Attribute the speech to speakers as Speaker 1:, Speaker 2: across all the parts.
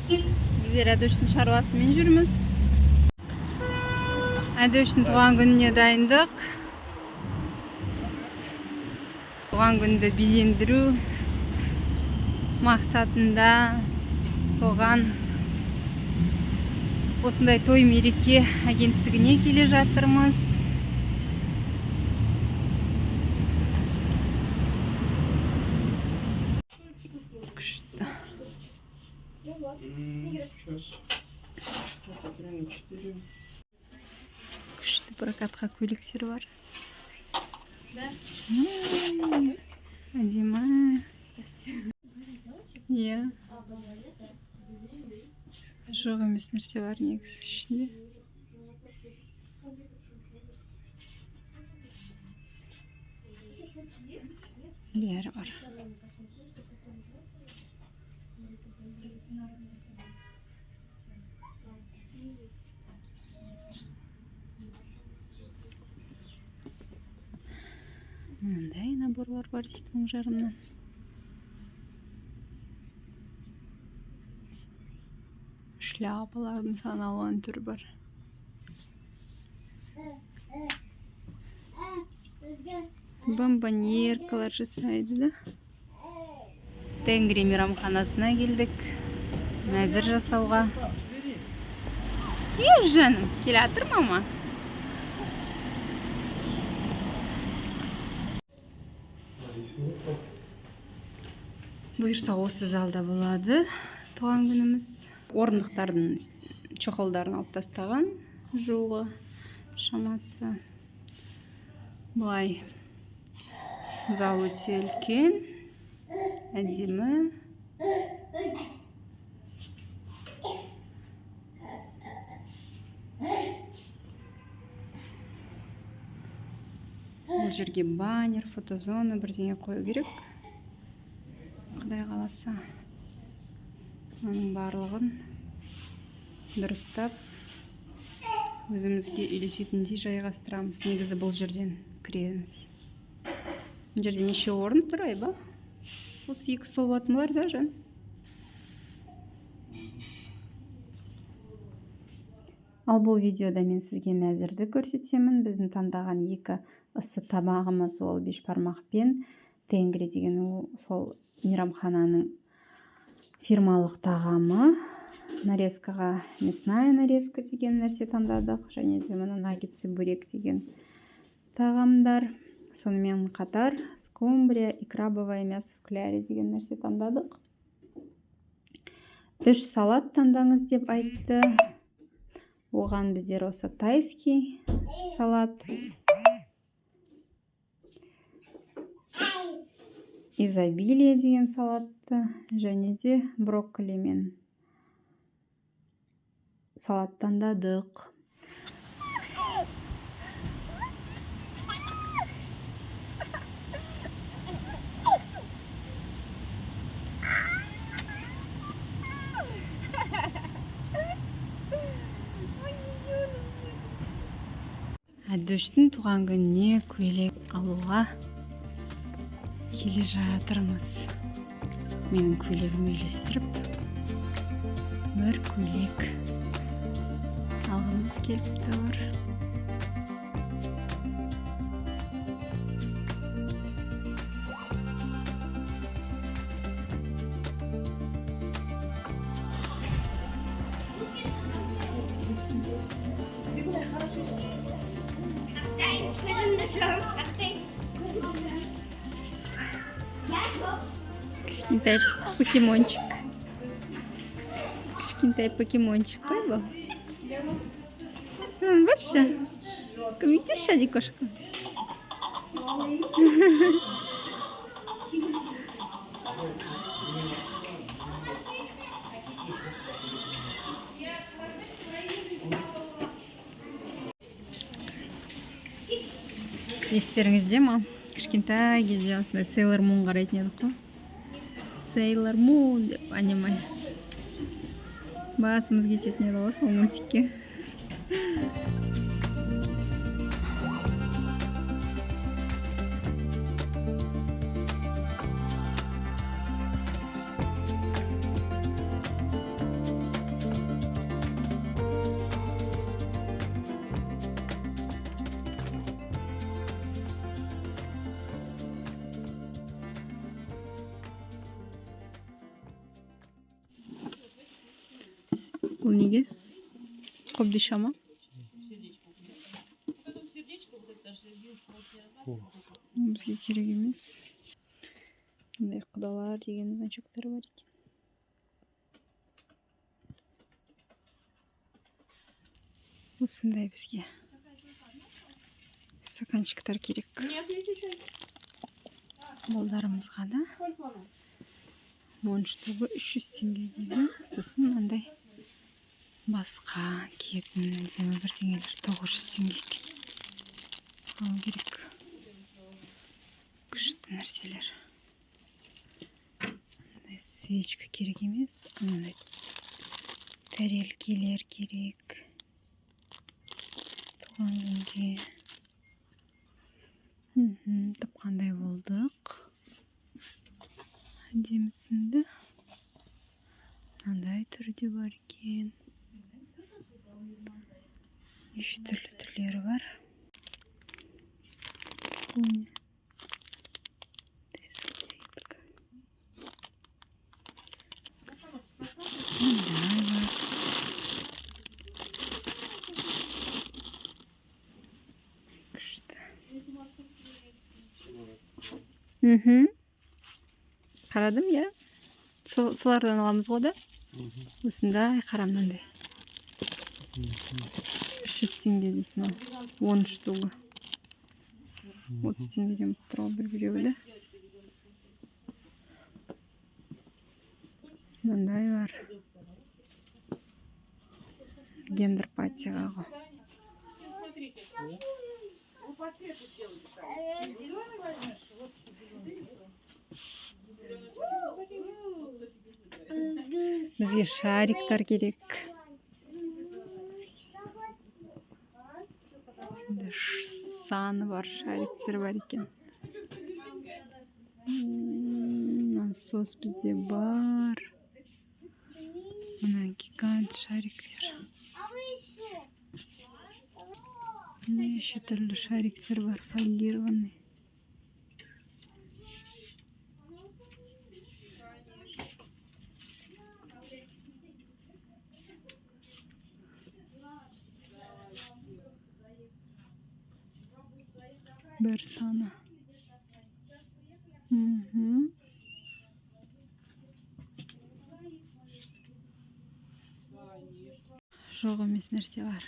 Speaker 1: Біздер Әдөштің шаруасымен жүрміз. Әдөштің туған күніне дайындық. Туған күнді безендіру мақсатында соған осындай той мереке агенттігіне келе жатырмыз. Күшті прокатқа көйлектер бар. Әдемі. Иә. Жоқ емес нәрсе бар негізі ішінде. Бәрі бар. Мынандай наборлар бар дейді 1000 жарымнан. Шляпалардың сан алуан түрі бар. Бомбонеркалар жасайды да. Тенгри мейрамханасына келдік. Мәзір жасауға. Жаным, келе жатыр мама. Бұйырса осы залда болады туған күніміз. Орындықтардың чохолдарын алып тастаған, жуғы шамасы. Бұлай зал өте үлкен, әдемі. Бұл жерге баннер, фотозона бірдеңе қою керек. Құдай қаласа. Оның барлығын дұрыстап өзімізге үйлесетіндей жайғастырамыз. Негізі бұл жерден кіреміз. Бұл жерде неше орын тұр айба? Осы 2 стол болатын бар да, жан? Ал бұл видеода мен сізге мәзірді көрсетемін. Біздің таңдаған 2 ыссы тамағымыз ол бешбармақпен тенгри деген сол мейрамхананың фирмалық тағамы. Нарезкаға мясная нарезка деген нәрсе таңдадық. Және де мына наггетсы бурек деген тағамдар. Сонымен қатар скумбрия и крабовое мясо в кляре деген нәрсе таңдадық. 3 салат таңдаңыз деп айтты. Оған біздер осы тайский салат, изобилие деген салатты және де брокколимен салат таңдадық. Әдөштің туған күніне көйлек алуға келе жатырмыз. Менің көйлегім үйлестіріп, бір көйлек алғымыз келіп тұр. Кішкентай покемончик. Кішкентай покемончик қой бұл. Басшы. Көмектесші әді кошқа. Естеріңізде ма? Кішкентай кезде осындай Sailor Moon қарайтын едік қой. Sailor Moon деп аниме. Басымыз кететін еді ғой сол мультикке. Бұл неге? Қобдиша ма? Бізге керек емес. Бұндай құдалар деген значоктар бар екен. Осындай бізге стаканчиктар керек. Балдарымызға да 10 штугы 300 теңге дейді. Сосын мынандай басқа киетін бірдеңелер 900 теңге екен. Ал керек. Күшті нәрселер. Свечка керек емес. Мынандай тарелкелер керек. Туған күнге. Тапқандай болдық. Әдемісінді. Мынандай түрде бар екен. Неше түрлі түрлері бар. Қарадым, я. Солардан аламыз ғода. Осындай қарамнандай. 300 теңге дейсін ол. 10 штугы. 30 теңгеден тұрау бір-біреуі да. Мындай бар. Гендер патиға ғой. Бізге шариктар керек. Саны бар, шариктер бар екен. Насос бізде бар. Мына гигант шариктер. Неше түрлі шариктер бар, фольгированный. Бір саны. Жоқ емес нәрсе бар.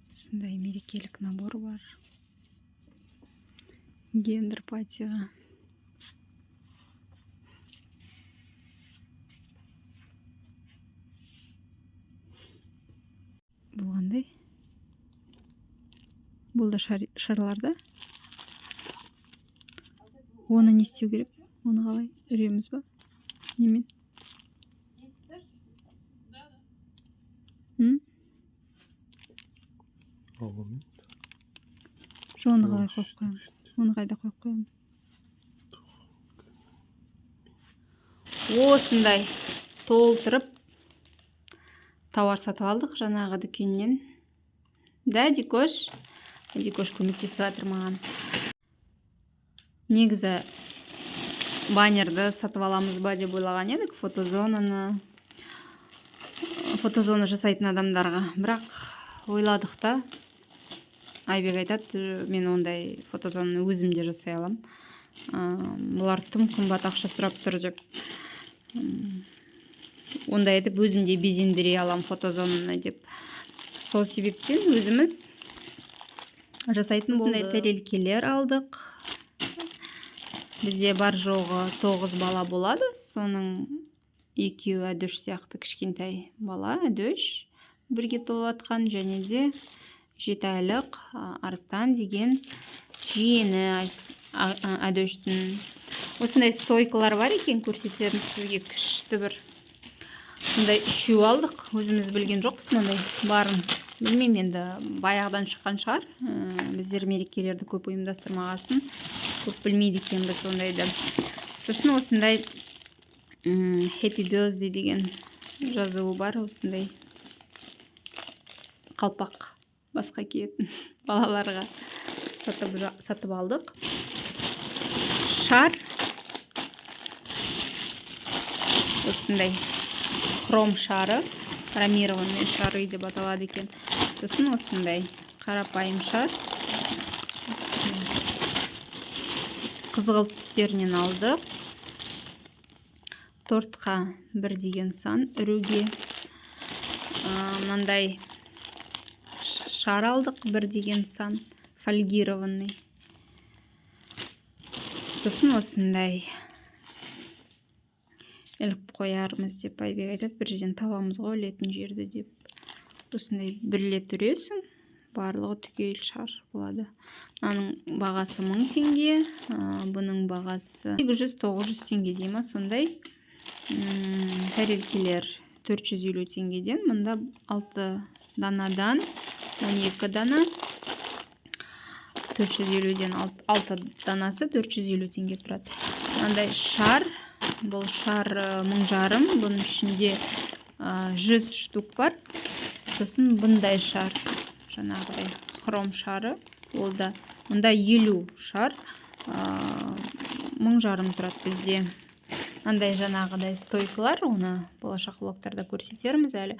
Speaker 1: Осындай мерекелік набор бар. Гендер патиға. Бұл қандай? Бұл да шарларда. Оны не істеу керек? Оны қалай үреміз ба? Немен? Оны қалай қойып қоямыз? Оны қайда қойып қоямыз? Осындай толтырып тауар сатып алдық жаңағы дүкеннен. Да, Дикош? Дикош көмектесіп жатыр маған. Негізі баннерді сатып аламыз ба деп ойлаған едік, фотозонаны жасайтын адамдарға. Бірақ ойладық та, Айбек айтады, мен ондай фотозонаны өзімде жасай алам. Бұлар тым қымбат ақша сұрап тұр деп. Ондай етіп өзімде безендіре алам фотозонаны деп. Сол себептен өзіміз жасайтын болды. Тарелкелер алдық. Бізде бар жоғы 9 бала болады. Соның 2 әдөш сияқты кішкентай бала, әдөш бірге толып атқан, және де 7 айлық Арыстан деген жиені әдөштің. Осындай стойкалар бар екен, көрсетерін сізге күшті бір. Сондай 3 алдық. Өзіміз білген жоқпыз мынандай барын. Білмеймін, енді баяғыдан шыққан шығар. Біздер мерекелерді көп ұйымдастырмағасын. Көп білмейді екенбіз сондайды. Сосын осындай Happy Birthday деген жазуы бар. Осындай қалпақ басқа киетін балаларға сатып алдық. Шар. Осындай хром шары, хромированный шары деп аталады екен. Сосын осындай қарапайым шар. Қызғылт түстерінен алдық. Тортқа 1 деген сан үруге. Мынандай шар алдық 1 деген сан, фольгированный. Сосын осындай іліп қоярмыз деп Айбек айтады, бір жерден табамыз ғой өлетін жерді деп. Осындай бірлет үресің, барлығы түгел шар болады. Мынаның бағасы 1000 теңге, бұның бағасы 800-900 теңге дейма, сондай. Тәрелкелер 450 теңгеден, мұнда 6 данадан 12 дана. 450-ден 6 данасы 450 теңге тұрады. Мынандай шар, бұл шар 1500, бұның ішінде 100 штук бар. Сосын бұндай шар, жаңағыдай хром шары, олда мұнда 50 шар 1500 тұрады бізде. Мынандай жаңағыдай стойкалар, оны болашақ влогтарда көрсетерміз әлі.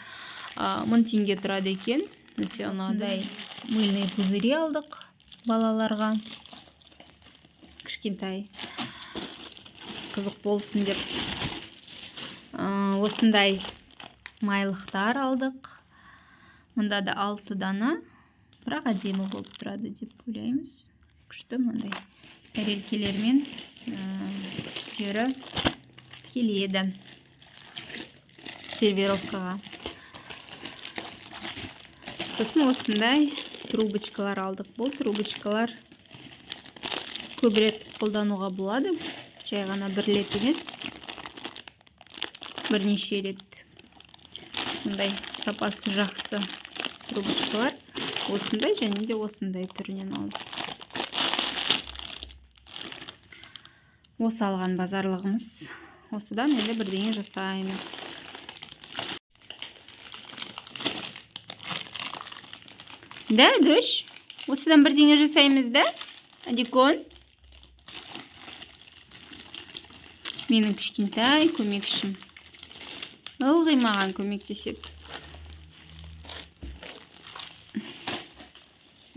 Speaker 1: 1000 теңге тұрады екен. Өте ұнады. Мыльный пузыри алдық балаларға. Кішкентай қызық болсын деп. Осындай майлықтар алдық. Мұнда да 6 дана, бірақ әдемі болып тұрады деп ойлаймыз. Күшті мынандай тәрелкелермен түстері келеді сервировкаға. Сосын осындай трубочкалар алдық. Бұл трубочкалар көп рет қолдануға болады. Жай ғана бір рет емес, бірнеше рет. Сондай сапасы жақсы трубочкалар. Осындай және де осындай түрінен алдық. Осы алған базарлығымыз. Осыдан енді бірдеңе жасаймыз. Да, Дөш? Осыдан бірдеңе жасаймыз, да? Адикон? Менің кішкентай көмекшім. Ылғи маған көмектесіп.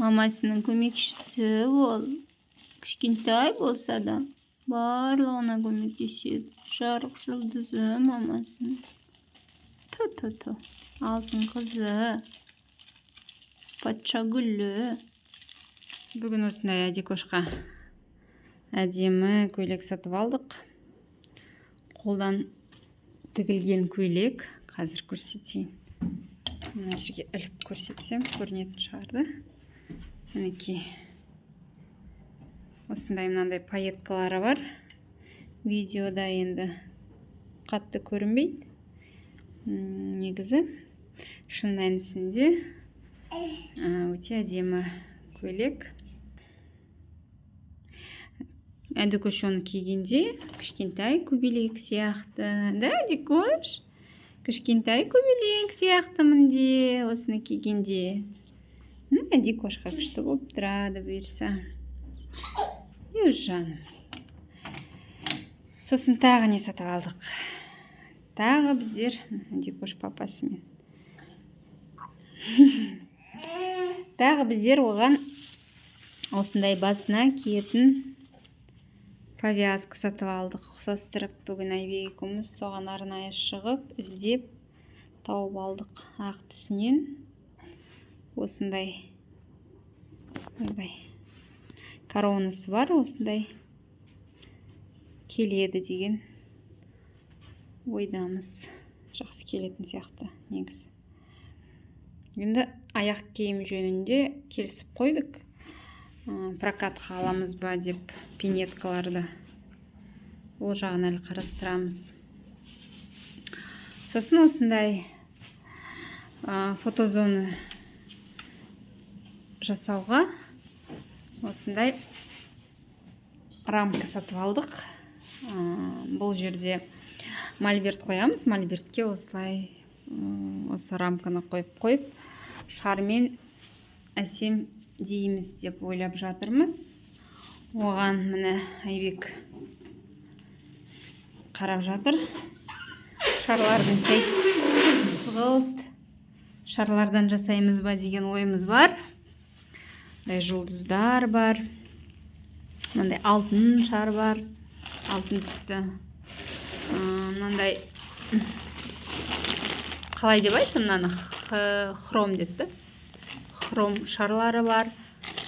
Speaker 1: Мамасының көмекшісі ол. Кішкентай болса да барлығына көмектеседі. Жарық жұлдызы мамасын. Ту-ту-ту. Алтын қызы. Патша гүлі. Бүгін осындай Адикошқа әдемі көйлек сатып алдық. Қолдан тігілген көйлек. Қазір көрсетейін. Мына жерге іліп көрсетсем, көрінетін шығарды. Мінекей. Осындай мынандай пайеткалары бар. Видеода енді қатты көрінбейді. Негізі шын мәнісінде өте әдемі көйлек. Адикош оны кигенде кішкентай көбелек сияқты. Да, Адикош? Кішкентай көбелек сияқтымын де, осыны кигенде. Адикошқа күшті болып тұрады бұйырса. Жаным. Сосын тағы не сатып алдық? Тағы біздер Адикош папасымен. Тағы біздер оған осындай басына киетін повязка сатып алдық. Ұқсастырып бүгін Айбек екеуміз соған арнайы шығып, іздеп тауып алдық. Ақ түсінен осындай коронасы бар, осындай келеді деген ойдамыз. Жақсы келетін сияқты негізі. Енді аяқ киім жөнінде келісіп қойдық. Прокатқа аламыз ба деп пинеткаларды. Ол жағын әлі қарастырамыз. Сосын осындай фотозоны жасауға осындай рамка сатып алдық. Бұл жерде мольберт қоямыз. Мольбертке осылай осы рамканы қойып шармен әсем дейміз деп ойлап жатырмыз. Оған міне Айбек қарап жатыр. Шарлардың қызғылт шарлардан жасаймыз ба деген ойымыз бар. Мындай жұлдыздар бар. Мындай алтын шар бар. Алтын түсті. Мынандай қалай деп айтты, мынаны хром деді. Хром шарлары бар.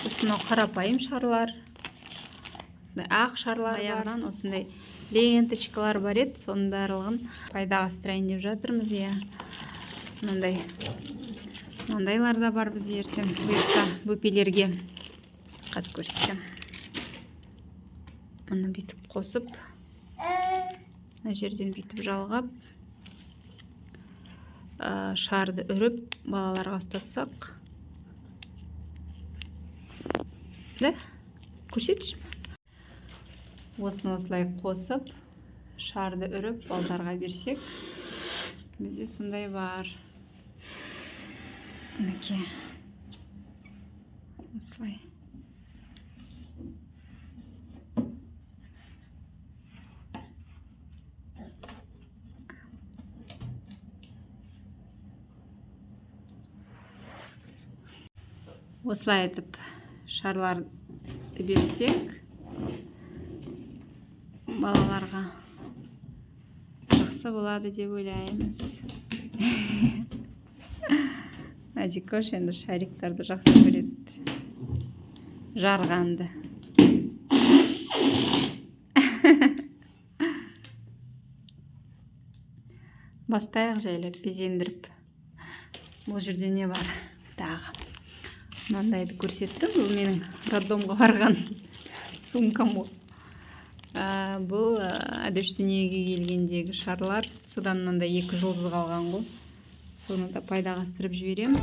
Speaker 1: Осынау қарапайым шарлар. Осындай ақ шарлар бар. Осындай ленточкалар бар еді. Соның барлығын пайдаға астырайын деп жатырмыз. Мынандайлар да бар біз ертең бұйырса бөпелерге. Қазір көрсетем. Мұны бүйтіп қосып, мына жерден бүйтіп жалғап, шарды үріп балаларға ұстатсақ. Да? Көрсетші. Осыны осылай қосып, шарды үріп балаларға берсек, бізде сондай бар. Мінекей. Осылай. Осылай етіп шарларды берсек, балаларға жақсы болады деп ойлаймыз. Адикош енді шариктарды жақсы көреді. Жарғанды. Бастайық жайлап безендіріп. Бұл жерде не бар? Тағы. Мынандайды көрсеттім. Бұл менің роддомға барған сумкам. Бұл әдеш дүниеге келгендегі шарлар. Содан мынандай 2 жұлдыз қалған ғой. Соны да пайдаға астырып жібереміз.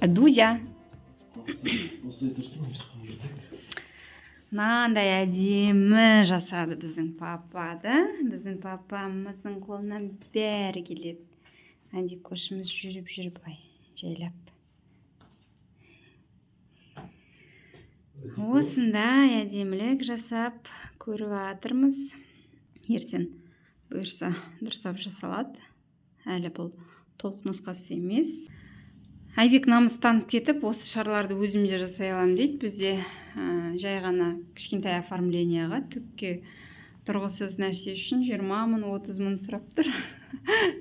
Speaker 1: Адузя. Мынандай әдемі жасады біздің папа, да? Біздің папамыздың қолынан бәрі келеді. Адикошымыз жүріп былай жайлап. Осындай әдемілік жасап көріп жатырмыз. Ертең бұйырса дұрыстап жасалады. Әлі бұл толық нұсқасы емес. Айбек намыстанып кетіп, осы шарларды өзімде жасай аламын дейді. Бізде жай ғана кішкентай оформленияға, түкке тұрғысыз нәрсе үшін 20 мың, 30 мың сұрап тұр.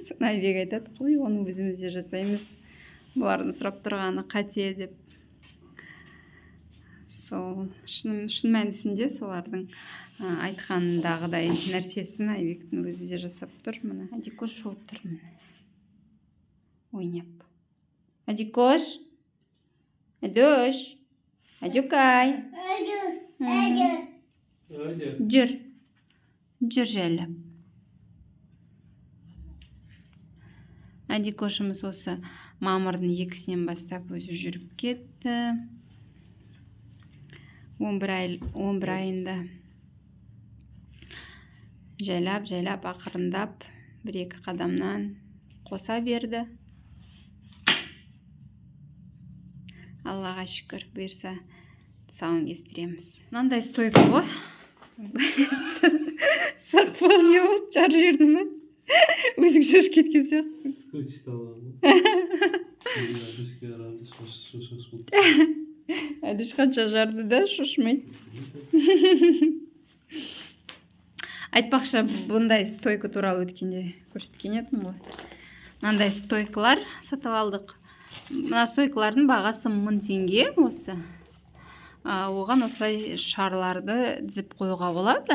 Speaker 1: Соны Айбек айтады, қой, оны өзімізде жасаймыз. Бұлардың сұрап тұрғаны қате деп. Сол шын мәнісінде солардың айтқанындағыдай нәрсесін Айбектің өзі де жасап тұр. Мына Адикош шолып тұр. Ойнап. Адикош. Адош. Адюкай. Жүр. Жүр жайлап. Адикошымыз осы мамырдың 2-сінен бастап өзі жүріп кетті. 11 айында жайлап ақырындап 1-2 қадамнан қоса берді. Аллаға шүкір, бұйырса тұсауын кестіреміз. Мынандай стойка ғой. Сақ болған не болды? Жар жердің бе? Өзің шошып кеткен сияқтысың.
Speaker 2: Скотчты алған.
Speaker 1: Әдіш қанша жарды да шошымайды. Айтпақшы, бұндай стойка туралы өткенде көрсеткен едім ғой. Мынандай стойкалар сатып алдық. Мына стойкалардың бағасы 1000 теңге осы. Оған осылай шарларды дізіп қоюға болады.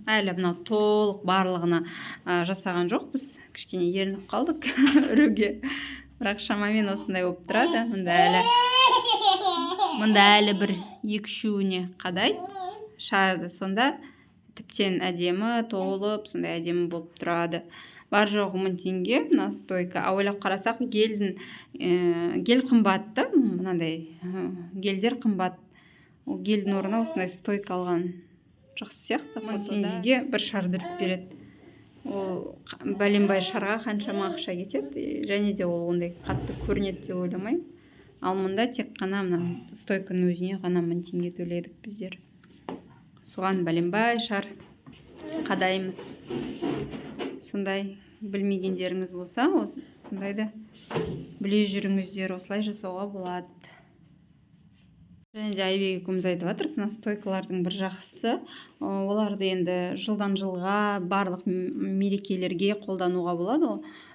Speaker 1: Әлі мынау толық барлығына жасаған жоқпыз. Кішкене ерініп қалдық үруге. Бірақ шамамен осындай болып тұрады. Мұнда әлі бір 2-3-үне қадай шарды. Сонда тіптен әдемі толып, сондай әдемі болып тұрады. бар жоғы 1000 теңге мына стойка. А ойлап қарасақ гельдің гель қымбат та, мынандай гельдер қымбат. Ол гельдің орнына осындай стойка алған жақсы сияқты. 1000 теңгеге бір шар дүріп береді. Ол бәленбай шарға қаншама ақша кетеді, және де ол ондай қатты көрінеді деп ойламаймын. Ал мұнда тек қана мына стойканың өзіне ғана 1000 теңге төледік біздер. Соған бәленбай шар қадаймыз. Сондай білмегендеріңіз болса, сондайды біле жүріңіздер, осылай жасауға болады. Және де Айбек екеуміз айтып жатыр, мына стойкалардың бір жақсысы, оларды енді жылдан жылға барлық мерекелерге қолдануға болады.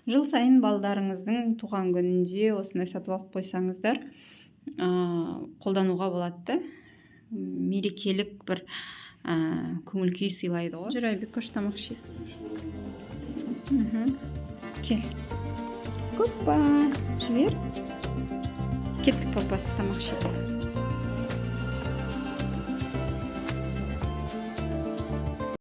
Speaker 1: Жыл сайын балдарыңыздың туған күнінде осындай сатып алып қойсаңыздар, қолдануға болады. Мерекелік бір көңіл күй сыйлайды ғой. Жүр, Айбек, көш тамақ ішейік. Кел. Көппа, жібер. Кеттік папасы тамақ ішейік.